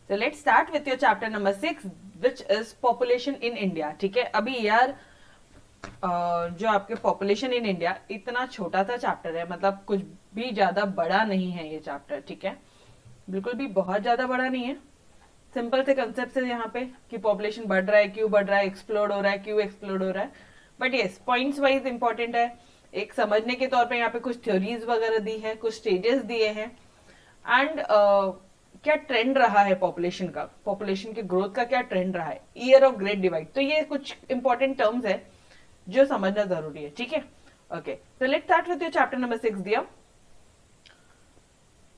तो let's start with your chapter number 6 which is population in India. ठीक है, अभी यार जो आपके पॉपुलेशन इन इंडिया इतना छोटा सा चैप्टर है, मतलब कुछ भी ज्यादा बड़ा नहीं है ये चैप्टर। ठीक है, बिल्कुल भी बहुत ज्यादा बड़ा नहीं है। सिंपल से कंसेप्ट है यहाँ पे कि पॉपुलेशन बढ़ रहा है, क्यों बढ़ रहा है, एक्सप्लोड हो रहा है, क्यों एक्सप्लोड हो रहा है। But yes, points wise important है। एक समझने के तौर पे यहाँ पे कुछ थ्योरीज वगैरह दी है, कुछ स्टेजेस दिए हैं, एंड क्या ट्रेंड रहा है पॉपुलेशन का, पॉपुलेशन के ग्रोथ का क्या ट्रेंड रहा है, ईयर ऑफ ग्रेट डिवाइड। तो ये कुछ इंपॉर्टेंट टर्म्स है जो समझना जरूरी है। ठीक है, ओके, तो let's start with your chapter number 6 दिया।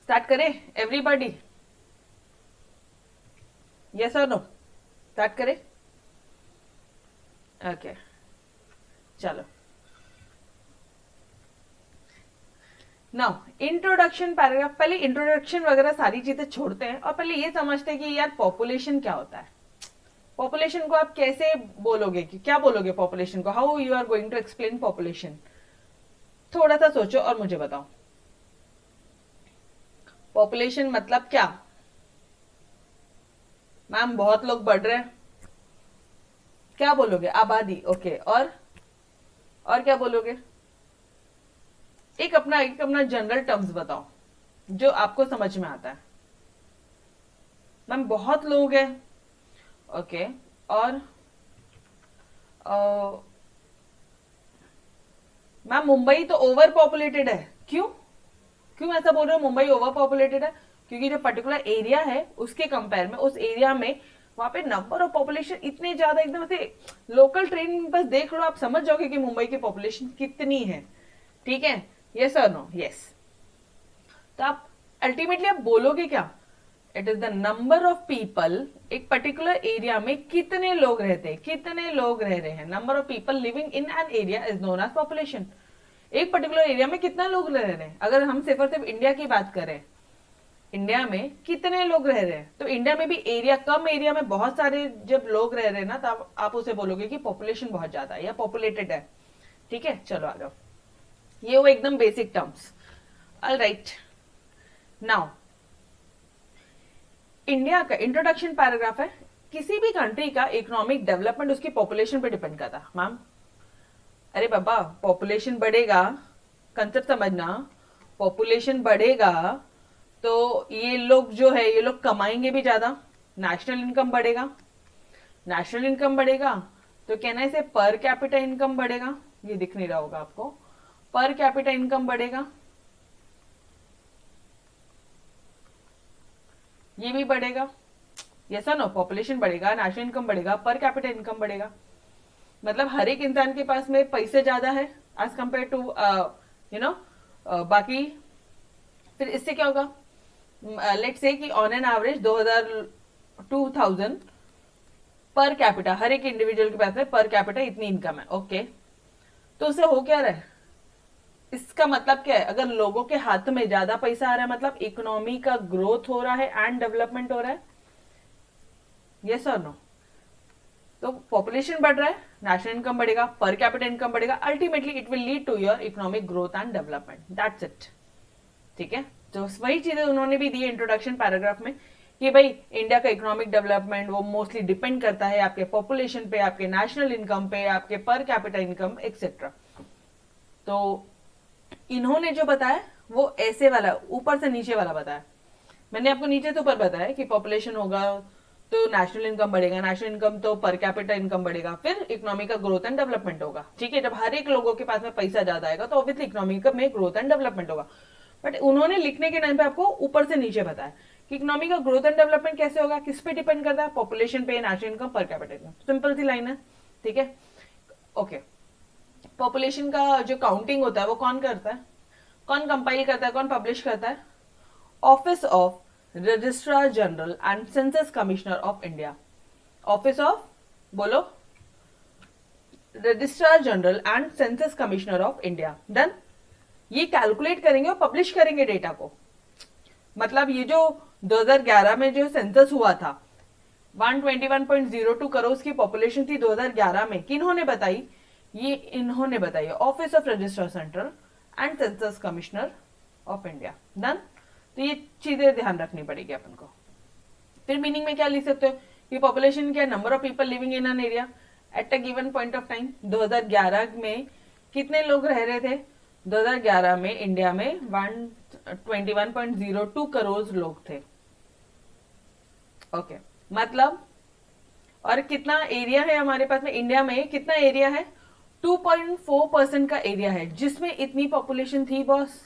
स्टार्ट करें एवरीबॉडी, यस और नो? स्टार्ट करें? ओके, चलो। Now introduction paragraph. पहले इंट्रोडक्शन वगैरह सारी चीजें छोड़ते हैं और पहले ये समझते हैं कि यार पॉपुलेशन क्या होता है। पॉपुलेशन को आप कैसे बोलोगे, कि क्या बोलोगे पॉपुलेशन को, how you are going to explain population? थोड़ा सा सोचो और मुझे बताओ, पॉपुलेशन मतलब क्या? मैम बहुत लोग बढ़ रहे हैं, क्या बोलोगे? आबादी, ओके। और क्या बोलोगे? एक अपना जनरल टर्म्स बताओ जो आपको समझ में आता है। मैम बहुत लोग हैं, ओके। और मैम मुंबई तो ओवर पॉपुलेटेड है, क्यों? क्यों ऐसा बोल रहे हो मुंबई ओवर पॉपुलेटेड है? क्योंकि जो पर्टिकुलर एरिया है उसके कंपेयर में उस एरिया में वहां पे नंबर ऑफ पॉपुलेशन इतने ज्यादा, एकदम से लोकल ट्रेन बस देख लो आप समझ जाओगे कि मुंबई की पॉपुलेशन कितनी है। ठीक है, यस और नो? यस। तो आप अल्टीमेटली आप बोलोगे क्या? It is the number of people, एक पर्टिकुलर एरिया में कितने लोग रहते हैं, कितने लोग रह रहे हैं। Number of people living in an area is known as population. एक पर्टिकुलर एरिया में कितना लोग रह रहे हैं। अगर हम सिर्फ और सिर्फ इंडिया की बात करें, इंडिया में कितने लोग रह रहे हैं, तो इंडिया में भी एरिया, कम एरिया में बहुत सारे जब लोग रह रहे हैं ना, तब आप उसे बोलोगे कि पॉपुलेशन बहुत ज्यादा है या पॉपुलेटेड है। ठीक है, चलो आ जाओ। ये वो एकदम basic terms. All right, now India का इंट्रोडक्शन पैराग्राफ है। किसी भी कंट्री का इकोनॉमिक डेवलपमेंट उसकी पॉपुलेशन पे डिपेंड करता है। मैम अरे बाबा, पॉपुलेशन बढ़ेगा, कंसेप्ट समझना, पॉपुलेशन बढ़ेगा तो ये लोग जो है ये लोग कमाएंगे भी ज्यादा, नेशनल इनकम बढ़ेगा। नेशनल इनकम बढ़ेगा तो कहना है पर कैपिटा इनकम बढ़ेगा। ये दिख नहीं रहा होगा आपको, पर कैपिटा इनकम बढ़ेगा, ये भी बढ़ेगा। यस और नो? पॉपुलेशन बढ़ेगा, नेशनल इनकम बढ़ेगा, पर कैपिटा इनकम बढ़ेगा, मतलब हर एक इंसान के पास में पैसे ज्यादा है as compared to you know बाकी। फिर इससे क्या होगा? लेट्स से कि on an average 2000 per capita, हर एक इंडिविजुअल के पास में पर कैपिटा इतनी इनकम है, ओके। तो उससे हो क्या रहा है? इसका मतलब क्या है? अगर लोगों के हाथ में ज्यादा पैसा आ रहा है मतलब इकोनॉमी का ग्रोथ हो रहा है एंड डेवलपमेंट हो रहा है। यस और नो? तो पॉपुलेशन बढ़ रहा है, नेशनल इनकम बढ़ेगा, पर कैपिटल इनकम बढ़ेगा, ultimately it will lead to your economic growth and development, that's it. ठीक है, तो वही चीजें उन्होंने भी दी इंट्रोडक्शन पैराग्राफ में कि भाई इंडिया का इकोनॉमिक डेवलपमेंट वो मोस्टली डिपेंड करता है आपके पॉपुलेशन पे, आपके नेशनल इनकम पे, आपके पर कैपिटल इनकम एक्सेट्रा। तो इन्होंने जो बताया वो ऐसे वाला ऊपर से नीचे वाला बताया। मैंने आपको नीचे से ऊपर बताया कि पॉपुलेशन होगा तो नेशनल इनकम बढ़ेगा, नेशनल इनकम तो पर कैपिटल इनकम बढ़ेगा, फिर इकोनॉमी का ग्रोथ एंड डेवलपमेंट होगा। ठीक है, जब हर एक लोगों के पास में पैसा ज्यादा आएगा तो ऑब्वियसली इकोनॉमी में ग्रोथ एंड डेवलपमेंट होगा। बट उन्होंने लिखने के टाइम पे आपको ऊपर से नीचे बताया कि इकोनॉमी का ग्रोथ एंड डेवलपमेंट कैसे होगा, किस पे डिपेंड करता है, पॉपुलेशन पे, नेशनल इनकम, पर कैपिटल इनकम। सिंपल सी लाइन है। ठीक है, ओके। पॉपुलेशन का जो काउंटिंग होता है वो कौन करता है, कौन कंपाइल करता है, कौन पब्लिश करता है? Office of registrar general and census commissioner of India. Office of, बोलो, registrar general and census commissioner of India. Done. ये कैलकुलेट करेंगे और पब्लिश करेंगे डेटा को। मतलब ये जो 2011 में जो सेंसस हुआ था, 121.02 करोड़ की पॉपुलेशन थी 2011 में, किन्होंने बताई? ये इन्होंने बताई, office of registrar central and census commissioner of India. Done. तो ये चीजें ध्यान रखनी पड़ेगी अपन को। फिर मीनिंग में क्या लिख सकते हो कि पॉपुलेशन क्या, number of people living in an area at a given point of time. 2011 में कितने लोग रह रहे थे? 2011 में इंडिया में 121.02 करोड़ लोग थे। ओके मतलब, और कितना एरिया है हमारे पास में? इंडिया में कितना एरिया है? 2.4% का एरिया है जिसमें इतनी पॉपुलेशन थी बॉस।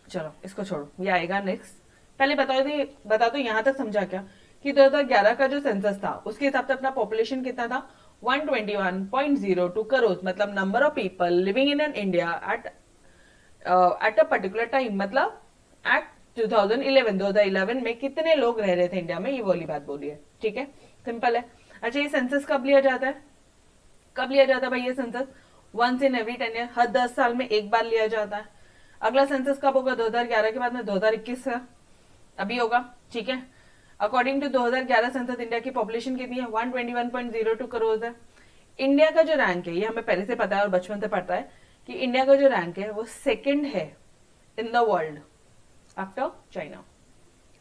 चलो इसको छोड़ो, ये आएगा नेक्स्ट। पहले बता दो यहां तक समझा क्या कि 2011 का जो सेंसस था उसके हिसाब से अपना पॉपुलेशन कितना था? 121.02 करोड़। मतलब number of people living in N India at a particular time, मतलब एट 2011 में कितने लोग रह रहे थे इंडिया में, ये वाली बात बोली है। ठीक है, सिंपल है। अच्छा, ये सेंसस कब लिया जाता है? कब लिया जाता है भाई ये census? Once in every 10 year, हर 10 साल में एक बार लिया जाता है। अगला सेंसस कब होगा? 2011 के बाद में 2021 का अभी होगा। ठीक है, अकॉर्डिंग टू 2011 सेंसस इंडिया की पॉपुलेशन कितनी है? 121.02 करोड़ है। इंडिया का जो रैंक है, ये हमें पहले से पता है और बचपन से पता है कि इंडिया का जो रैंक है वो सेकंड है in the world after China.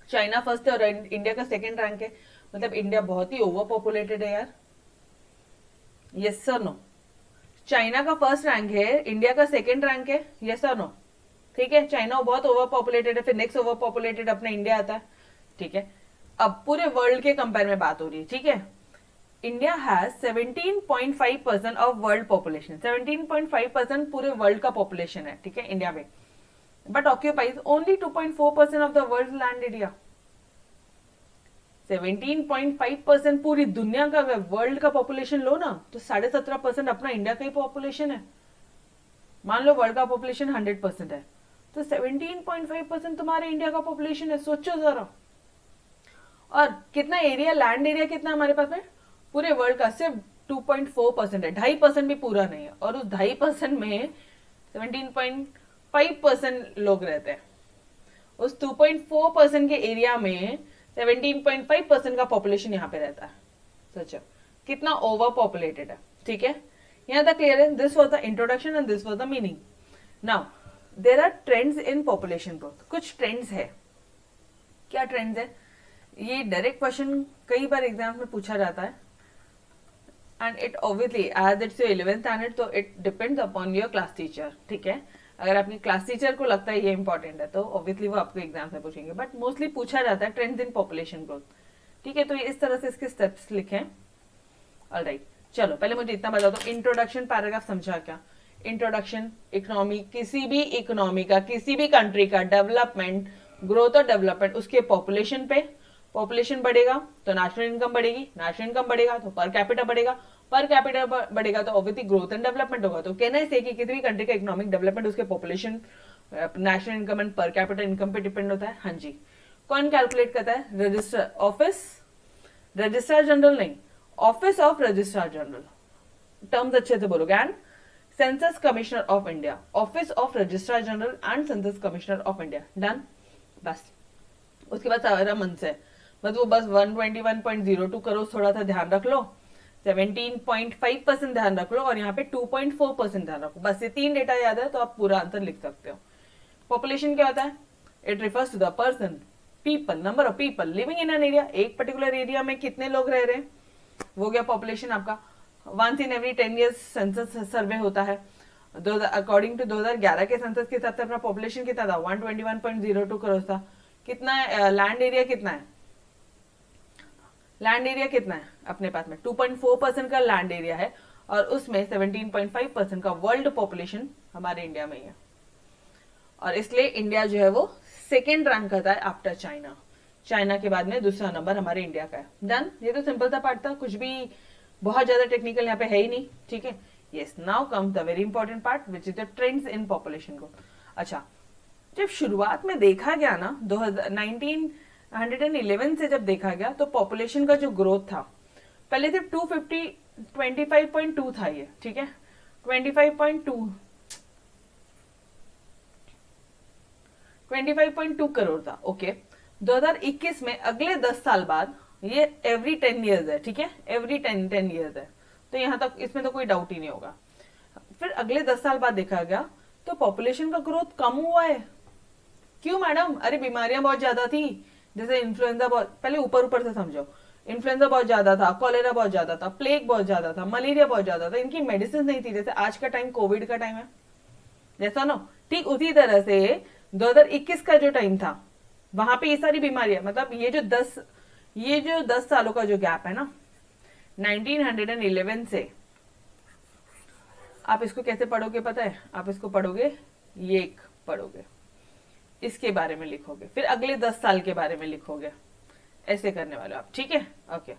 China first है और इंडिया का सेकंड रैंक है। मतलब इंडिया बहुत ही ओवर पॉपुलेटेड है यार। Yes sir no? चाइना का फर्स्ट रैंक है, इंडिया का सेकंड रैंक है। Yes sir no? ठीक है, चाइना बहुत ओवर पॉपुलेटेड है, फिर नेक्स्ट ओवर पॉपुलेटेड अपना इंडिया आता है। ठीक है, अब पूरे वर्ल्ड के कंपेयर में बात हो रही है। ठीक है, India has 17.5% of world population. 17.5% पूरे वर्ल्ड का पॉपुलेशन है। ठीक है, इंडिया में, but occupies only 2.4% of the world land area. 17.5% पूरी दुनिया का, अगर वर्ल्ड का पॉपुलेशन लो ना तो 17.5% अपना इंडिया का ही पॉपुलेशन है। मान लो वर्ल्ड का पॉपुलेशन 100% है तो 17.5% तुम्हारे इंडिया का पॉपुलेशन है। सोचो जरा। और कितना एरिया, लैंड एरिया कितना हमारे पास में? पूरे वर्ल्ड का सिर्फ 2.4% है, 2.5% भी पूरा नहीं है। और उस 2.5% में 17.5% लोग रहते हैं। उस 2.4% के एरिया में 17.5% का पॉपुलेशन यहाँ पे रहता है। सोचो कितना ओवर पॉपुलेटेड है। ठीक है, यहाँ तक क्लियर है? This was the introduction and this was the meaning. Now there are trends in population growth. कुछ ट्रेंड्स है। क्या ट्रेंड्स है? ये डायरेक्ट क्वेश्चन कई बार एग्जाम में पूछा जाता है and it obviously as it's your 11th standard तो it depends upon your class teacher. ठीक है, अगर आपकी क्लास टीचर को लगता है ये इंपॉर्टेंट है तो ऑब्वियसली वो आपको एग्जाम में पूछेंगे, बट मोस्टली पूछा जाता है ट्रेंड्स इन पॉपुलेशन ग्रोथ। ठीक है, तो इस तरह से इसके स्टेप्स लिखे। ऑलराइट, चलो पहले मुझे इतना बता दो, इंट्रोडक्शन पैराग्राफ समझा क्या? इंट्रोडक्शन, इकोनॉमी, किसी भी इकोनॉमी का, किसी भी कंट्री का डेवलपमेंट, ग्रोथ और डेवलपमेंट उसके पॉपुलेशन पे। पॉपुलेशन बढ़ेगा तो नेशनल इनकम बढ़ेगी, नेशनल इनकम बढ़ेगा तो पर कैपिटा बढ़ेगा, पर कैपिटा बढ़ेगा तो ऑब्वियसली ग्रोथ एंड डेवलपमेंट होगा। तो कहना है कि किसी भी कंट्री का इकोनॉमिक डेवलपमेंट उसके population, national income and per capita income पे डिपेंड होता है। हाँ जी, कौन कैलकुलेट करता है? रजिस्टर ऑफिस, रजिस्ट्रार जनरल नहीं, office of registrar general. Terms अच्छे से बोलोगे। And census commissioner of India, office of registrar general and census commissioner of India. Done, बस। उसके बाद सारा मन से बस वो बस 121.02 करोड़ थोड़ा सा ध्यान रख लो, 17.5% ध्यान रख लो और यहाँ पे 2.4% ध्यान रखो। बस ये 3 डेटा याद है तो आप पूरा आंसर लिख सकते हो। पॉपुलेशन क्या होता है? It refers to the person, people, number of people living in an area. एक पर्टिकुलर एरिया में कितने लोग रह रहे हैं, वो गया पॉपुलेशन आपका। Once in every 10 years census survey होता है। अकॉर्डिंग टू 2011 के सेंसस के हिसाब से अपना पॉपुलेशन कितना था? 121.02 करोड़ था। कितना लैंड एरिया कितना है? लैंड एरिया कितना है अपने पास में? 2.4% का लैंड एरिया है और उसमें 17.5% का वर्ल्ड पॉपुलेशन हमारे इंडिया में ही है। और इसलिए इंडिया जो है वो सेकेंड रैंक करता है आफ्टर चाइना। चाइना के बाद में दूसरा नंबर हमारे इंडिया का है। डन, ये तो सिंपल सा पार्ट था, कुछ भी बहुत ज्यादा टेक्निकल यहाँ पे है ही नहीं। ठीक है, yes, now come the very important part which is the trends in population growth. अच्छा, जब शुरुआत में देखा गया ना 1911 से जब देखा गया तो पॉपुलेशन का जो ग्रोथ था पहले सिर्फ 25.2 था ये। ठीक है, 25.2 करोड़ था। ओके, 2021 में अगले 10 साल बाद ये एवरी 10 ईयर्स है। ठीक है, एवरी 10 ईयर्स है तो यहां तक इसमें तो कोई डाउट ही नहीं होगा। फिर अगले 10 साल बाद देखा गया तो पॉपुलेशन का ग्रोथ कम हुआ है। क्यों मैडम? अरे बीमारियां बहुत ज्यादा थी, जैसे इन्फ्लुएंजा, बहुत पहले ऊपर ऊपर से समझो, इन्फ्लुएंजा बहुत ज्यादा था, कॉलेरा बहुत ज्यादा था, प्लेग बहुत ज्यादा था, मलेरिया बहुत ज्यादा था, इनकी मेडिसिन नहीं थी, जैसे आज का टाइम कोविड का टाइम है, जैसा नो, ठीक उसी तरह से 2021 का जो टाइम था, वहां पे ये सारी बीमारियां, मतलब ये जो 10 सालों का जो गैप है ना, 1911 से, आप इसको कैसे पढ़ोगे पता है? आप इसको पढ़ोगे, ये पढ़ोगे, इसके बारे में लिखोगे, फिर अगले 10 साल के बारे में लिखोगे, ऐसे करने वाले आप, ठीक है? ओके।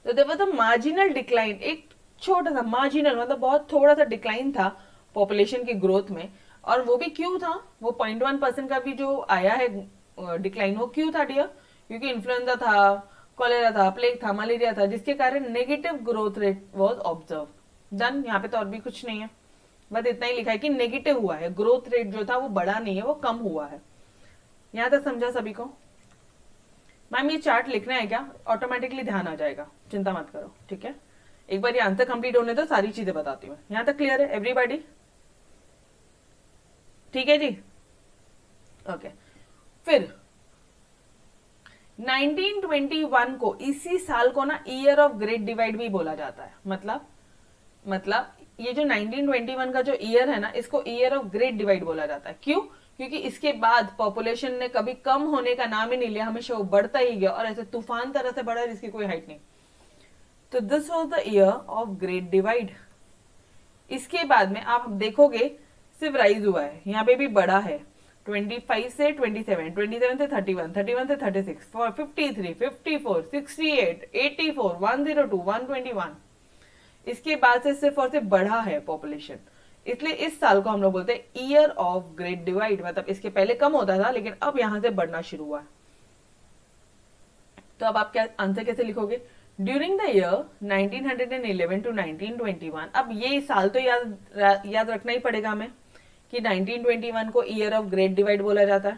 तो देखो, तो मार्जिनल डिक्लाइन, एक छोटा सा मार्जिनल, मतलब बहुत थोड़ा सा डिक्लाइन था पॉपुलेशन की ग्रोथ में, और वो भी क्यों था? वो 0.1% का भी जो आया है डिक्लाइन, वो क्यों था डियर? क्योंकि इन्फ्लुएंजा था, कॉलेरा था, प्लेग था, मलेरिया था, जिसके कारण negative growth rate was observe. Done. यहाँ पे तो और भी कुछ नहीं है, बस इतना ही लिखा है कि नेगेटिव हुआ है, ग्रोथ रेट जो था वो बढ़ा नहीं है, वो कम हुआ है। यहां तक समझा सभी को? मैम ये चार्ट लिखना है क्या? ऑटोमेटिकली ध्यान आ जाएगा, चिंता मत करो, ठीक है? एक बार ये आंसर कंप्लीट होने दो, सारी चीजें बताती हूँ। यहां तक क्लियर है एवरीबॉडी? ठीक है जी, ओके। फिर 1921 को, इसी साल को ना ईयर ऑफ ग्रेट डिवाइड भी बोला जाता है। मतलब ये जो 1921 का जो ईयर है ना, इसको ईयर ऑफ ग्रेट डिवाइड बोला जाता है। क्यों? क्योंकि इसके बाद पॉपुलेशन ने कभी कम होने का नाम ही नहीं लिया, हमेशा वो बढ़ता ही गया, और ऐसे तूफान तरह से बढ़ा जिसकी कोई हाइट नहीं। तो this was the year of great divide. इसके बाद में आप देखोगे सिर्फ राइज हुआ है, यहाँ पे भी बढ़ा है, 25 से 27, 27 से 31, 31 से 36, 53, 54, 68, 84, 102, 121। इसके बाद से सिर्फ और सिर्फ बढ़ा है पॉपुलेशन, इसलिए इस साल को हम लोग बोलते हैं ईयर ऑफ ग्रेट डिवाइड। मतलब इसके पहले कम होता था, लेकिन अब यहां से बढ़ना शुरू हुआ है। तो अब आप क्या आंसर कैसे लिखोगे? During the year 1911 to 1921। अब ये साल तो याद रखना ही पड़ेगा हमें कि 1921 को ईयर ऑफ ग्रेट डिवाइड बोला जाता है,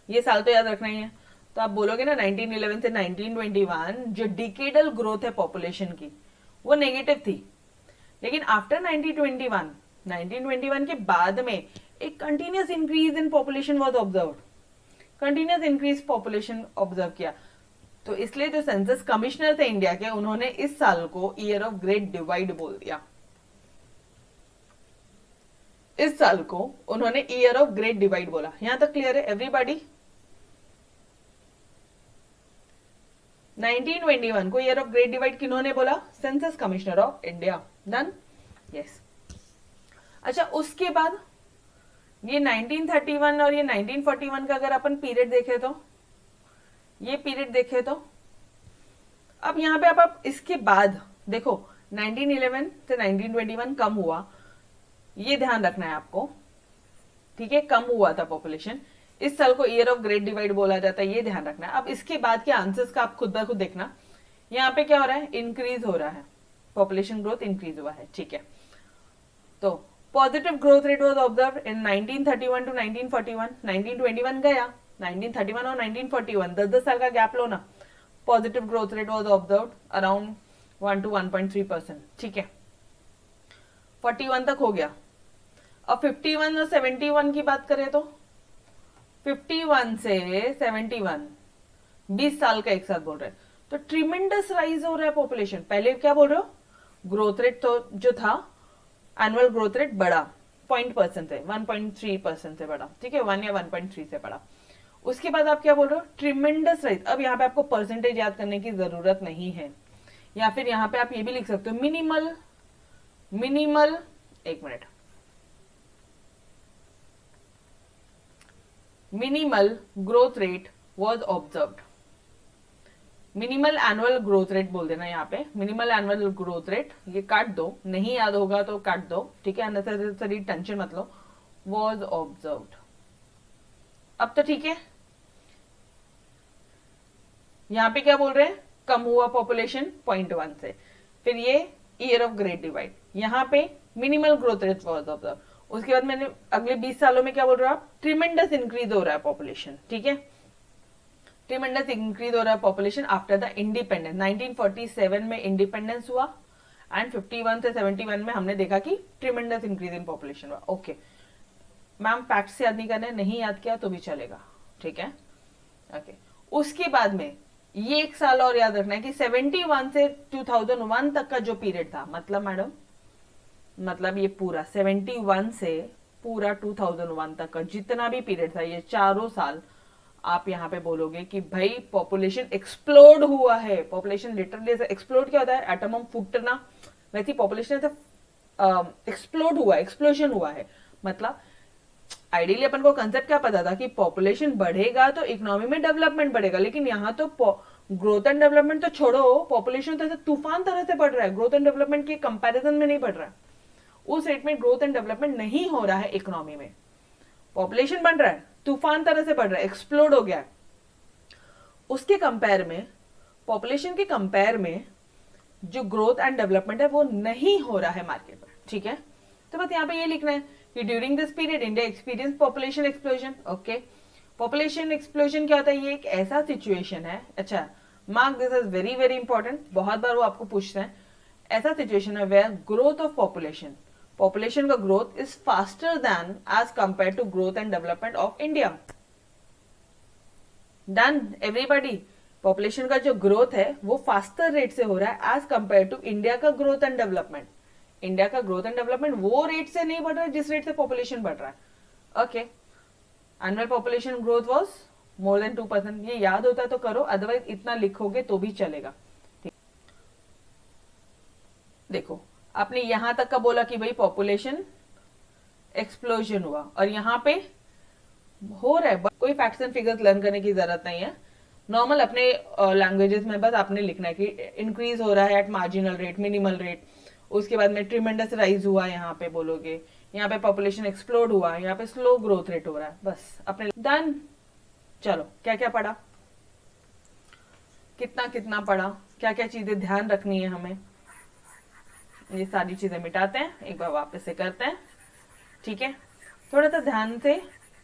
ये साल तो याद रखना ही है। तो आप बोलोगे ना 1911 से 1921 जो डिकेडल ग्रोथ है पॉपुलेशन की, वो नेगेटिव थी, लेकिन आफ्टर 1921 के बाद में एक continuous increase in population was observed, continuous increase population observe किया। तो इसलिए जो सेंसस कमिश्नर थे इंडिया के, उन्होंने इस साल को ईयर ऑफ ग्रेट डिवाइड बोल दिया। इस साल को उन्होंने ईयर ऑफ ग्रेट डिवाइड बोला। यहां तक क्लियर है एवरीबॉडी? 1921 को ईयर ऑफ ग्रेट डिवाइड किन्होंने बोला? Census commissioner of India. Done? Yes. अच्छा, उसके बाद ये 1931 और ये 1941 का अगर अपन पीरियड देखें तो, ये पीरियड देखें तो, अब यहां पे आप इसके बाद देखो 1911 से 1921 कम हुआ, ये ध्यान रखना है आपको, ठीक है? कम हुआ था पॉपुलेशन, इस साल को ईयर ऑफ ग्रेट डिवाइड बोला जाता है, ये ध्यान रखना है। अब इसके बाद के आंसर्स का आप खुद ब खुद देखना, यहाँ पे क्या हो रहा है? इंक्रीज हो रहा है, पॉपुलेशन ग्रोथ इंक्रीज हुआ है, ठीक है? तो positive growth rate was observe in 1931 to 1941। 1921 गया, 1931 और 1941 10-10 साल का गैप लो ना, positive growth rate was observe around 1 to 1.3%, ठीक है? 41 तक हो गया। अब 51 और 71 की बात करें तो 51 से 71 20 साल का एक साथ बोल रहे हैं, तो ट्रिमेंडस राइज हो रहा है पॉपुलेशन। पहले क्या बोल रहे हो? ग्रोथ रेट तो जो था, एनुअल ग्रोथ रेट बढ़ा 0.% से 1.3% से बढ़ा, ठीक है? 1 या 1.3 से बढ़ा। उसके बाद आप क्या बोल रहे हो? Tremendous rise. अब यहाँ पे आपको परसेंटेज याद करने की जरूरत नहीं है, या फिर यहाँ पे आप ये भी लिख सकते हो मिनिमल एक minute, minimal growth rate was observed. Minimal annual growth rate बोल देना यहाँ पे, मिनिमल एनुअल ग्रोथ रेट, ये काट दो, नहीं याद होगा तो काट दो, ठीक है? अननेसेसरी टेंशन मत लो। वॉज ऑब्जर्व्ड, अब तो ठीक है। यहाँ पे क्या बोल रहे हैं? कम हुआ पॉपुलेशन 0.1 से। फिर ये ईयर ऑफ ग्रेट डिवाइड, यहाँ पे minimal growth rate was observe. उसके बाद मैंने अगले 20 सालों में क्या बोल रहा हूँ? ट्रिमेंडस इंक्रीज हो रहा है पॉपुलेशन, ठीक है? ट्रिमेंडस इंक्रीज हो रहा है पॉपुलेशन आफ्टर द इंडिपेंडेंस। 1947 में इंडिपेंडेंस हुआ एंड 51 से 71 में हमने देखा कि ट्रिमेंडस इंक्रीज इन पॉपुलेशन हुआ। ओके, मैम फैक्ट्स याद नहीं करने, नहीं याद किया तो भी चलेगा, ठीक है। ओके, उसके बाद में ये एक साल और याद रखना है कि 71 से 2001 तक का जो पीरियड था, मतलब मैडम, मतलब ये पूरा 71 से पूरा 2001 तक का जितना भी पीरियड था, ये चारों साल आप यहाँ पे बोलोगे कि भाई पॉपुलेशन एक्सप्लोड हुआ है। पॉपुलेशन लिटरली एक्सप्लोड क्या होता है, एटम बम फूटना, वैसे पॉपुलेशन ऐसा एक्सप्लोड हुआ, एक्सप्लोजन हुआ है। मतलब आइडियली अपन को कंसेप्ट क्या पता था कि पॉपुलेशन बढ़ेगा तो इकोनॉमी में डेवलपमेंट बढ़ेगा, लेकिन यहाँ तो ग्रोथ एंड डेवलपमेंट तो छोड़ो, पॉपुलेशन तो तूफान तरह से बढ़ रहा है, ग्रोथ एंड डेवलपमेंट के कंपैरिजन में नहीं बढ़ रहा है। उस रेट में ग्रोथ एंड डेवलपमेंट नहीं हो रहा है इकोनॉमी में, पॉपुलेशन बढ़ रहा है, तूफान तरह से बढ़ रहा है, एक्सप्लोड हो गया है। उसके कंपेयर में, पॉपुलेशन के कंपेयर में जो ग्रोथ एंड डेवलपमेंट है वो नहीं हो रहा है मार्केट में, ठीक है। तो बस यहाँ पे ये लिखना है कि during this period India experience population explosion. Okay, population explosion क्या होता है, ये एक ऐसा सिचुएशन है, अच्छा mark this is very very important, बहुत बार वो आपको पूछते हैं, ऐसा सिचुएशन है where growth of population, population का growth is faster than as compared to growth and development of India. Done everybody, population का जो ग्रोथ है वो फास्टर रेट से हो रहा है एज कंपेयर टू इंडिया का ग्रोथ एंड डेवलपमेंट। इंडिया का ग्रोथ एंड डेवलपमेंट वो रेट से नहीं बढ़ रहा है जिस रेट से पॉपुलेशन बढ़ रहा है। Okay, annual population growth was more than 2%, ये याद होता है तो करो, अदरवाइज इतना लिखोगे तो भी चलेगा। देखो आपने यहां तक का बोला कि भाई पॉपुलेशन एक्सप्लोजन हुआ, और यहां पे हो रहा है, कोई फैक्ट्स एंड फिगर्स लर्न करने की जरूरत नहीं है, नॉर्मल अपने लैंग्वेजेस में बस आपने लिखना है कि इंक्रीज हो रहा है at marginal rate, minimal rate, उसके बाद में ट्रिमेंडस राइज हुआ, यहाँ पे बोलोगे यहाँ पे पॉपुलेशन एक्सप्लोड हुआ, यहाँ पे स्लो ग्रोथ रेट हो रहा है, बस अपने डन। चलो क्या क्या पढ़ा, कितना कितना पढ़ा, क्या क्या चीजें ध्यान रखनी है हमें, ये सारी चीजें मिटाते हैं, एक बार वापस से करते हैं, ठीक है। थोड़ा सा ध्यान से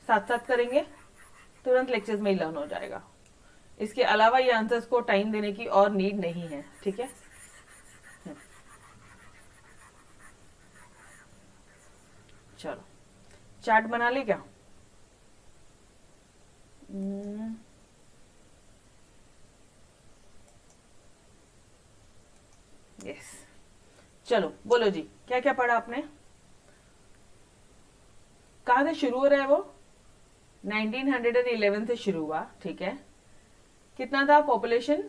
साथ साथ करेंगे, तुरंत लेक्चर्स में ही लर्न हो जाएगा। इसके अलावा ये आंसर्स को टाइम देने की और नीड नहीं है, ठीक है। चलो चार्ट बना ले क्या, यस। चलो बोलो जी, क्या क्या पढ़ा आपने, कहां से शुरू हो रहा है वो, 1911 से शुरू हुआ, ठीक है। कितना था पॉपुलेशन,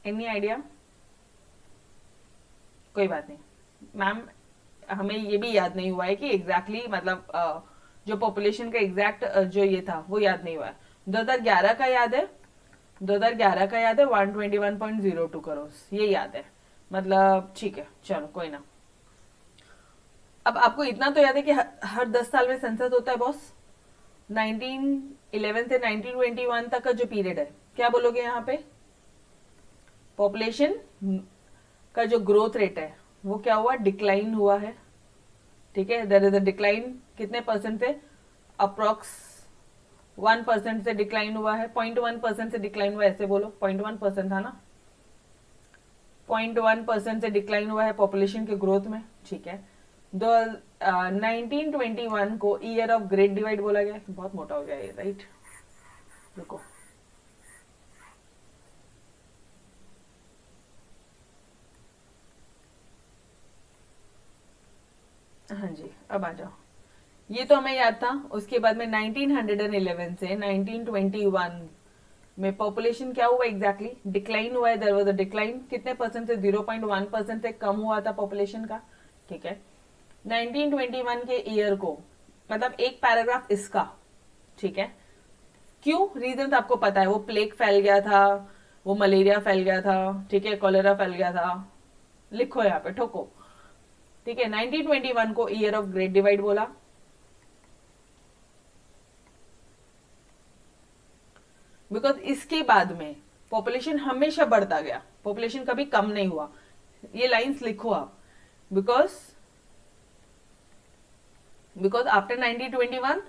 एनी आइडिया, कोई बात नहीं मैम, हमें ये भी याद नहीं हुआ है कि एग्जैक्टली मतलब जो पॉपुलेशन का एग्जैक्ट जो ये था वो याद नहीं हुआ है। 2011 का याद है, 2011 का याद है 121.02 करोड़, ये याद है, मतलब ठीक है, चलो कोई ना। अब आपको इतना तो याद है कि हर 10 साल में सेंसस होता है बॉस। 1911 से 1921 तक का जो पीरियड है, क्या बोलोगे यहाँ पे, पॉपुलेशन का जो ग्रोथ रेट है वो क्या हुआ, डिक्लाइन हुआ है, ठीक है। देयर इज अ डिक्लाइन, कितने परसेंट से, अप्रोक्स 1% से डिक्लाइन हुआ है, 0.1% से डिक्लाइन हुआ है, ऐसे बोलो, 0.1% था ना, 0.1% से डिक्लाइन हुआ है पॉपुलेशन के ग्रोथ में, ठीक है। 1921 को ईयर ऑफ ग्रेट डिवाइड बोला गया, बहुत मोटा हो गया ये, राइट, रुको, हाँ जी अब आ जाओ, ये तो हमें याद था। उसके बाद में 1911 से 1921 में पॉपुलेशन क्या हुआ एग्जैक्टली, डिक्लाइन हुआ है, देयर वाज अ डिक्लाइन, कितने परसेंट से, 0.1% से कम हुआ था पॉपुलेशन का, ठीक है। 1921 के ईयर को, मतलब एक पैराग्राफ इसका, ठीक है। क्यों, रीजन तो आपको पता है, वो प्लेग फैल गया था, वो मलेरिया फैल गया था, ठीक है, कॉलेरा फैल गया था, लिखो यहाँ पे ठोको, ठीक है। 1921 को ईयर ऑफ ग्रेट डिवाइड बोला, बिकॉज इसके बाद में पॉपुलेशन हमेशा बढ़ता गया, पॉपुलेशन कभी कम नहीं हुआ, ये लाइंस लिखो आप, because after 1921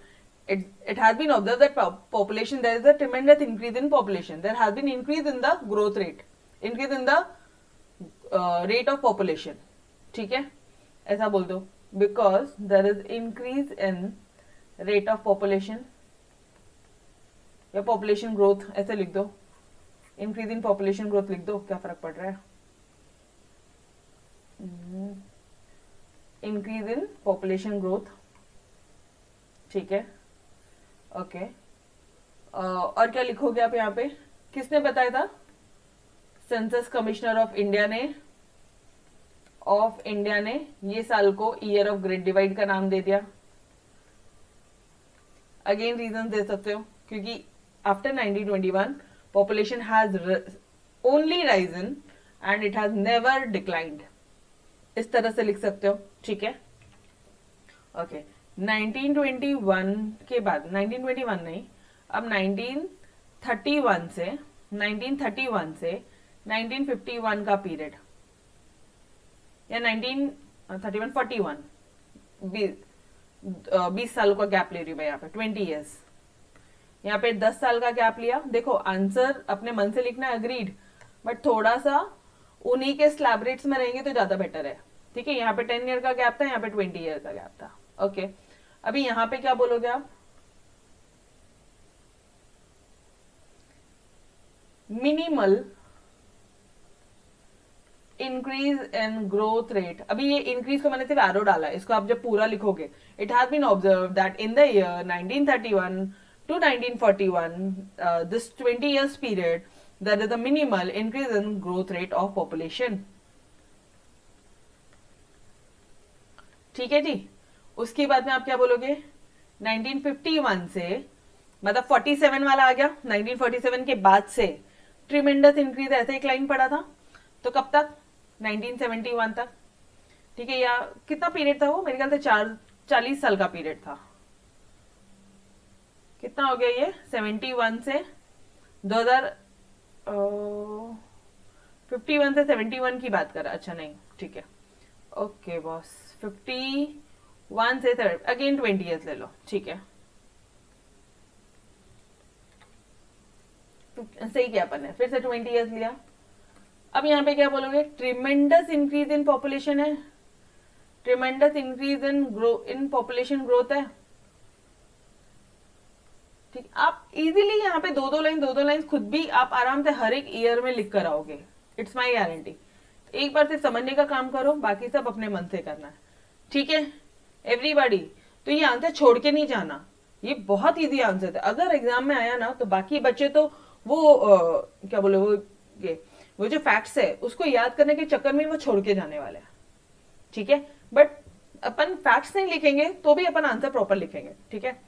it has been observed that population, there is a tremendous increase in population, there has been increase in the growth rate, increase in the rate of population, ठीक है, ऐसा बोल दो। Because there is increase in rate of population या population growth, ऐसे लिख दो, increase in population growth लिख दो, क्या फर्क पड़ रहा है, इंक्रीज इन पॉपुलेशन ग्रोथ, ठीक है, ओके। और क्या लिखोगे आप यहाँ पे, किसने बताया था, सेंसस कमिश्नर ऑफ इंडिया ने ये साल को ईयर ऑफ ग्रेट डिवाइड का नाम दे दिया। अगेन रीजन दे सकते हो, क्योंकि after 1921 population has only Ryzen and it has never declined, इस तरह से लिख सकते हो, ठीक है, ओके। 1921 के बाद, 1921 नहीं, अब 1931 से 1951 का पीरियड, या 1941 20 साल का गैप ले रही हूँ मैं यहाँ पे, 20 ईयर्स, यहाँ पे 10 साल का गैप लिया। देखो आंसर अपने मन से लिखना अग्रीड, बट थोड़ा सा उन्हीं के स्लैब रेट्स में रहेंगे तो ज्यादा बेटर है, ठीक है। यहाँ पे 10 ईयर का गैप था, यहाँ पे 20 ईयर का गैप था, ओके। अभी यहाँ पे क्या बोलोगे आप, minimal increase in growth rate. अभी ये इंक्रीज को मैंने सिर्फ एरो डाला है, इसको आप जब पूरा लिखोगे, it has been observe that in the year 1931 to 1941, this 20 years period, there is a minimal increase in growth rate of population, ठीक है जी। उसके बाद में आप क्या बोलोगे, 1951 से, मतलब 47 वाला आ गया, 1947 के बाद से ट्रिमेंडस इंक्रीज, ऐसे एक लाइन पड़ा था, तो कब तक, 1971 तक, ठीक है। या कितना पीरियड था वो, मेरे ख्याल से 40 साल का पीरियड था, कितना हो गया ये, 71 से 2000, 51 से 71 की बात कर, अच्छा नहीं, ठीक है, ओके बॉस, 51 से अगेन 20 ईयर्स ले लो, ठीक है, सही किया अपन ने, फिर से 20 ईयर्स लिया। अब यहाँ पे क्या बोलोगे, ट्रिमेंडस इंक्रीज इन पॉपुलेशन है, tremendous increase in population growth है, ठीक। आप इजीली यहाँ पे दो दो लाइन खुद भी आप आराम से हर एक ईयर में लिख कर आओगे, इट्स माई गारंटी। एक बार सिर्फ समझने का काम करो, बाकी सब अपने मन से करना है, ठीक है एवरीबॉडी। तो ये आंसर छोड़ के नहीं जाना, ये बहुत इजी आंसर है, अगर एग्जाम में आया ना तो बाकी बच्चे तो वो क्या बोले, वो जो फैक्ट्स है उसको याद करने के चक्कर में वो छोड़ के जाने वाले हैं, ठीक है। बट अपन फैक्ट्स नहीं लिखेंगे तो भी अपन आंसर प्रॉपर लिखेंगे, ठीक है।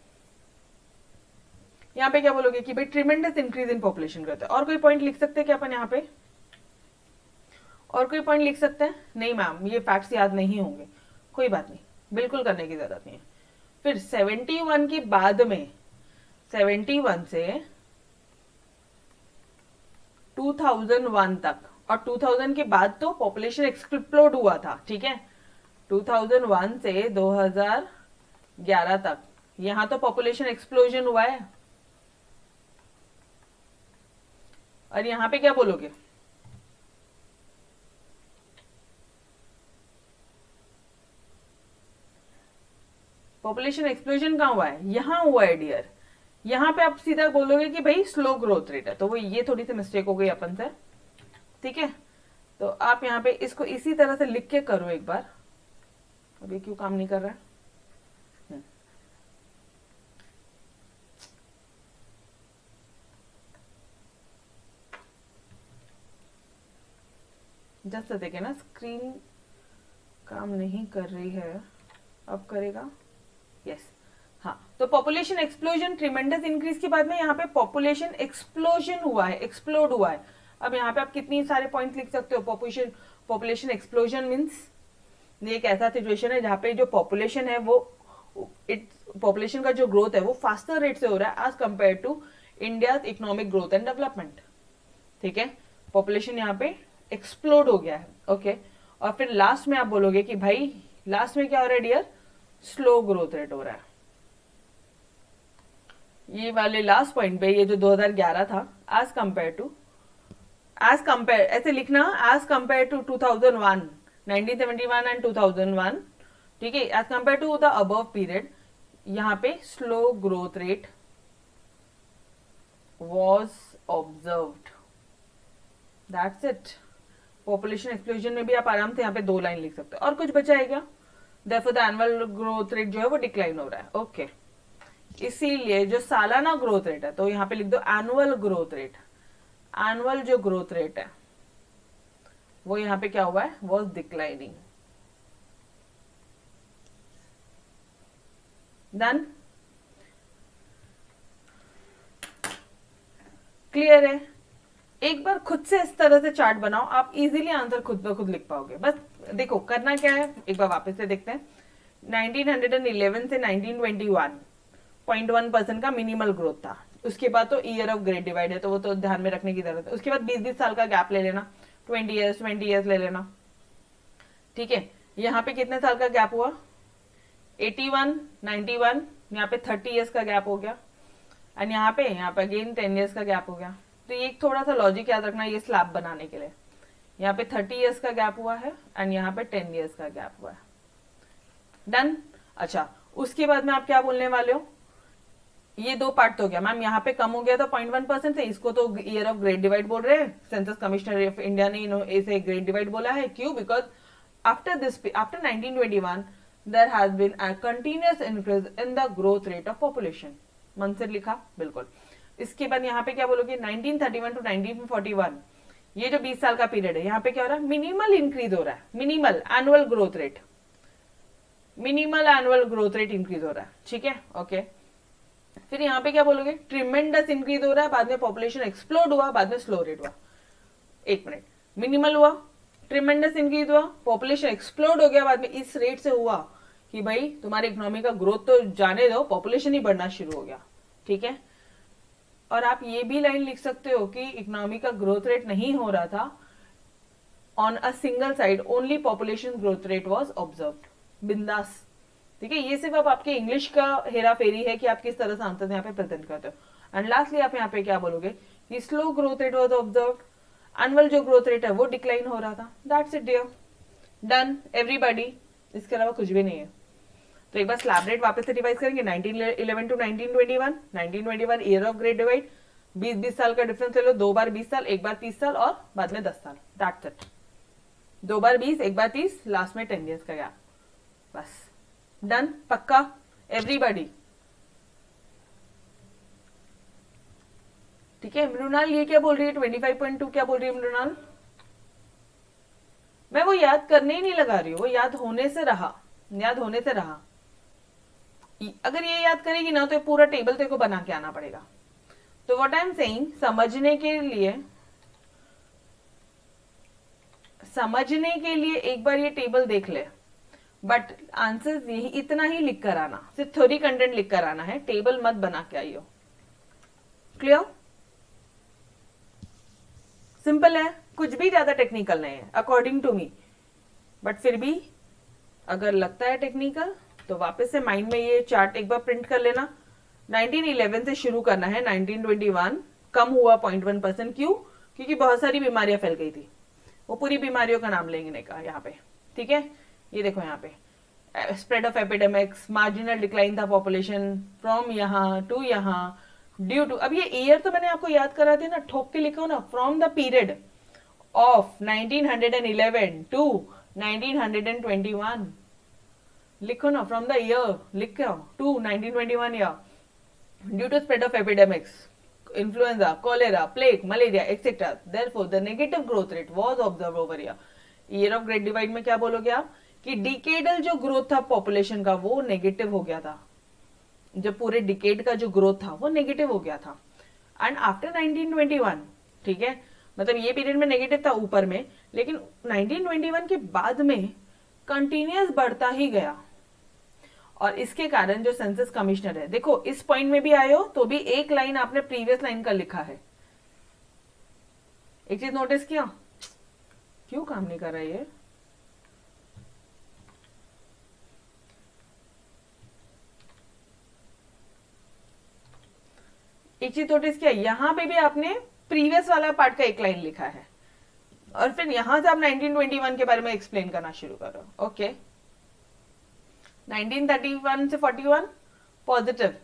यहाँ पे क्या बोलोगे कि भाई tremendous increase in population growth है। और कोई पॉइंट लिख सकते हैं क्या अपन यहाँ पे, और कोई पॉइंट लिख सकते हैं, नहीं मैम ये फैक्ट्स याद नहीं होंगे, कोई बात नहीं, बिल्कुल करने की जरूरत नहीं है। फिर 71 के बाद में, 71 से 2001 तक, और 2000 के बाद तो पॉपुलेशन एक्सप्लोड हुआ था, ठीक है। 2001 से 2011 तक यहां तो पॉपुलेशन एक्सप्लोजन हुआ है। और यहां पे क्या बोलोगे, पॉपुलेशन एक्सप्लोजन कहां हुआ है, यहां हुआ है डियर। यहां पे आप सीधा बोलोगे कि भाई स्लो ग्रोथ रेट है, तो वो ये थोड़ी सी मिस्टेक हो गई अपन से, ठीक है। तो आप यहाँ पे इसको इसी तरह से लिख के करो एक बार, अभी क्यों काम नहीं कर रहा है, जस्ट देखे ना, स्क्रीन काम नहीं कर रही है, अब करेगा, यस हाँ। तो पॉपुलेशन एक्सप्लोजन, ट्रिमेंडस इंक्रीज के बाद में यहाँ पे पॉपुलेशन एक्सप्लोजन हुआ है, एक्सप्लोड हुआ है। अब यहाँ पे आप कितनी सारे पॉइंट लिख सकते हो, पॉपुलेशन एक्सप्लोजन मीन्स ये एक ऐसा सिचुएशन है जहाँ पे जो पॉपुलेशन है वो पॉपुलेशन का जो ग्रोथ है वो फास्टर रेट से हो रहा है as compared to India economic growth and development, ठीक है। पॉपुलेशन यहाँ पे एक्सप्लोड हो गया है, ओके। और फिर लास्ट में आप बोलोगे कि भाई लास्ट में क्या हो रहा है डियर, स्लो ग्रोथ रेट हो रहा है। ये वाले लास्ट पॉइंट पे, ये जो 2011 था, एज कंपेयर ऐसे लिखना, एज कंपेयर टू 2001, 1971 एंड 2001, ठीक है, as compared to the above period यहाँ पे slow growth rate was observed, that's it. Population explosion में भी आप आराम से यहाँ पे 2 लाइन लिख सकते हो। और कुछ बचा है क्या? therefore the annual growth rate जो है वो डिक्लाइन हो रहा है। ओके इसीलिए जो सालाना ग्रोथ रेट है, तो यहाँ पे लिख दो एनुअल ग्रोथ रेट। एनुअल जो ग्रोथ रेट है वो यहाँ पे क्या हुआ है, वॉज डिक्लाइनिंग। डन, क्लियर है? एक बार खुद से इस तरह से चार्ट बनाओ, आप इजीली आंसर खुद ब खुद लिख पाओगे। बस देखो करना क्या है, एक बार वापस से देखते हैं। 1911 से 1921 0.1% का मिनिमल ग्रोथ था। उसके बाद तो ईयर ऑफ ग्रेट डिवाइड है, तो वो तो ध्यान में रखने की जरूरत है। उसके बाद 20-20 साल का गैप ले लेना, 20 ईयर्स ले लेना। ठीक है, यहाँ पे कितने साल का गैप हुआ? 81, 91, यहाँ पे 30 ईयर्स का गैप हो गया। एंड यहाँ पे अगेन 10 ईयर्स का गैप हो गया। तो ये थोड़ा सा लॉजिक याद रखना ये स्लैब बनाने के लिए। यहाँ पे 30 ईयर्स का गैप हुआ है एंड यहाँ पे 10 ईयर्स का गैप हुआ है। डन। अच्छा, उसके बाद में आप क्या बोलने वाले हो? ये 2 पार्ट तो गया मैम, यहाँ पे कम हो गया था 0.1% से, इसको तो ईयर ऑफ ग्रेट डिवाइड बोल रहे हैं। सेंसस कमिश्नर ऑफ इंडिया ने इसे ग्रेट डिवाइड बोला है। क्यों? Because after 1921 there has been a continuous increase in the growth rate of population. मन से लिखा बिल्कुल। इसके बाद यहाँ पे क्या बोलोगे? 1931 टू 1941 ये जो 20 साल का पीरियड है, यहाँ पे क्या हो रहा है? मिनिमल इंक्रीज हो रहा है, minimal annual growth rate, minimal annual growth rate increase हो रहा है। ठीक है, ओके। फिर यहाँ पे क्या बोलोगे? ट्रिमेंडस इंक्रीज हो रहा है, बाद में पॉपुलेशन एक्सप्लोड हुआ, बाद में स्लो रेट हुआ। 1 मिनट, मिनिमल हुआ, ट्रिमेंडस इंक्रीज हुआ, पॉपुलेशन एक्सप्लोड हो गया, बाद में इस रेट से हुआ कि भाई तुम्हारी इकोनॉमी का ग्रोथ तो जाने दो, पॉपुलेशन ही बढ़ना शुरू हो गया। ठीक है, और आप ये भी लाइन लिख सकते हो कि इकोनॉमी का ग्रोथ रेट नहीं हो रहा था on a single side, only population growth rate was observed. बिंदास। ठीक है, ये सिर्फ अब आपके इंग्लिश का हेरा फेरी है कि आप किस तरह से आंसर यहाँ पे प्रेजेंट करते हो। एंड लास्टली आप यहाँ पे क्या बोलोगे कि slow growth rate was observed, annual जो ग्रोथ रेट है वो डिक्लाइन हो रहा था। That's it dear, done everybody. इसके अलावा कुछ भी नहीं है। तो एक बार स्लैब रेट वापस से रिवाइज करेंगे। 1911 to 1921, 1921 year of great divide, 20-20 साल का डिफरेंस ले लो, 2 बार 20 साल, 1 बार 30 साल और बाद में 10 साल। That's it. 2 bar 20, 1 bar 30, last में 10 ईयर्स का गैप। बस डन, पक्का एवरीबॉडी। ठीक है, मृणाल ये क्या बोल रही है? 25.2 क्या बोल रही है मृणाल? मैं वो याद करने ही नहीं लगा रही हूँ, वो याद होने से रहा, याद होने से रहा। अगर ये याद करेगी ना तो पूरा टेबल तेरे को बना के आना पड़ेगा। तो व्हाट आई एम सेइंग, समझने के लिए एक बार ये टेबल देख ले, बट आंसर यही इतना ही लिख कर आना, सिर्फ थ्योरी कंटेंट लिख कर आना है, टेबल मत बना के आइयो। क्लियर? सिंपल है, कुछ भी ज्यादा टेक्निकल नहीं है अकॉर्डिंग टू मी। बट फिर भी अगर लगता है टेक्निकल तो वापस से माइंड में ये चार्ट एक बार प्रिंट कर लेना। 1911 से शुरू करना है, 1921 कम हुआ 0.1%। क्यों? क्योंकि बहुत सारी बीमारियां फैल गई थी। वो पूरी बीमारियों का नाम लेंगे का यहाँ पे। ठीक है, ये देखो यहाँ पे spread of epidemics, marginal decline था पॉपुलेशन फ्रॉम यहाँ टू यहाँ ड्यू टू। अब ये ईयर तो मैंने आपको याद करा दी ना, ठोक के लिखा ना, from the period of 1911 to 1921 लिखो ना, फ्रॉम द ईयर लिख के to 1921 year due to spread of epidemics, influenza, cholera, plague, malaria, etc. Therefore, the negative growth rate was observed over here. Year of Great Divide में क्या बोलोगे आप कि decadal जो ग्रोथ था पॉपुलेशन का वो नेगेटिव हो गया था। जब पूरे डिकेड का जो ग्रोथ था वो नेगेटिव हो गया था। एंड आफ्टर 1921, ठीक है, मतलब ये पीरियड में नेगेटिव था ऊपर में, लेकिन 1921 के बाद में कंटिन्यूअस बढ़ता ही गया। और इसके कारण जो सेंसस कमिश्नर है, देखो इस पॉइंट में भी आए हो तो भी एक लाइन आपने प्रीवियस लाइन का लिखा है। एक चीज नोटिस किया, क्यों काम नहीं कर रहा ये? एक चीज नोटिस किया, यहां पे भी आपने प्रीवियस वाला पार्ट का एक लाइन लिखा है और फिर यहां से आप 1921 के बारे में एक्सप्लेन करना शुरू करो। ओके, 1931 से 41 positive,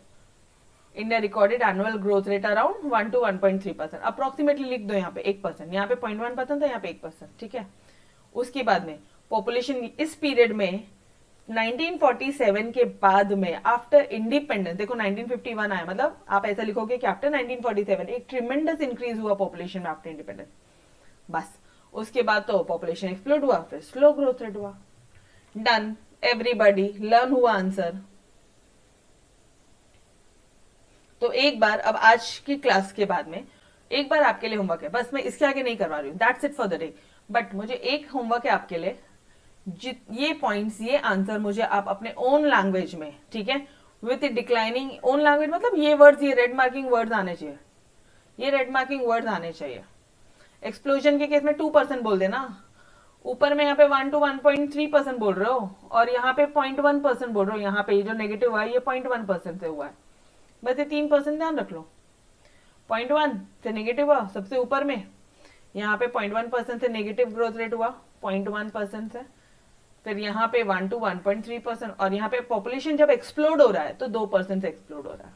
India recorded annual growth rate around 1 to 1.3%, approximately लिख दो यहाँ पे 1%, यहाँ पे 0.1% था, यहाँ पे 1%, ठीक है। उसके बाद में पॉपुलेशन इस पीरियड में 1947 के बाद में आफ्टर इंडिपेंडेंस, देखो 1951 आया, मतलब आप ऐसा लिखोगे कि आफ्टर 1947 एक ट्रिमेंडस इंक्रीज हुआ पॉपुलेशन में आफ्टर इंडिपेंडेंस। बस उसके बाद तो पॉपुलेशन एक्सप्लोड हुआ, फिर स्लो ग्रोथ रेट हुआ। डन, एवरीबॉडी लर्न हुआ आंसर। तो एक बार अब आज की क्लास के बाद में एक बार आपके लिए होमवर्क है, बस मैं इसके आगे नहीं करवा रही हूँ, that's it for the day. But मुझे एक होमवर्क है आपके लिए, ये पॉइंट्स, ये आंसर मुझे आप अपने ओन लैंग्वेज में, ठीक है, विथ डिक्लाइनिंग ओन लैंग्वेज, मतलब ये वर्ड्स, ये रेड मार्किंग वर्ड्स आने चाहिए, ये रेड मार्किंग वर्ड्स आने चाहिए। एक्सप्लोजन के केस में 2% बोल देना, ऊपर में यहाँ पे 1 to 1.3% बोल रहे हो, और यहाँ पे 0.1% बोल रहे हो, यहाँ पे जो नेगेटिव हुआ है ये 0.1% से हुआ है, बस ये 3% ध्यान रख लो। 0.1 से नेगेटिव हुआ सबसे ऊपर में, यहाँ पे 0.1% से नेगेटिव ग्रोथ रेट हुआ 0.1% से, फिर यहाँ पे 1 to 1.3%, और यहाँ पे पॉपुलेशन जब एक्सप्लोड हो रहा है तो 2% से एक्सप्लोड हो रहा है,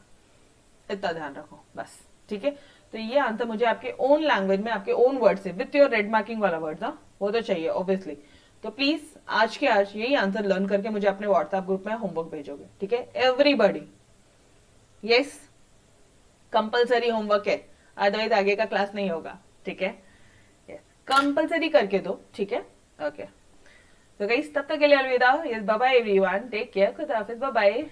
इतना ध्यान रखो बस, ठीक है। तो ये आंसर मुझे आपके ओन लैंग्वेज में, आपके ओन वर्ड से, विथ योर रेड मार्किंग वाला वर्ड था, वो तो चाहिए ऑब्वियसली। तो प्लीज आज के आज यही आंसर लर्न करके मुझे अपने व्हाट्सएप ग्रुप में होमवर्क भेजोगे, ठीक है एवरीबॉडी। यस, कंपलसरी होमवर्क है, अदरवाइज आगे का क्लास नहीं होगा, ठीक है। यस, कंपलसरी करके दो, ठीक है। ओके, तो गाइस तब तक के लिए अलविदा। Yes, bye bye everyone, take care, खुदा हाफिज, बाय बाय।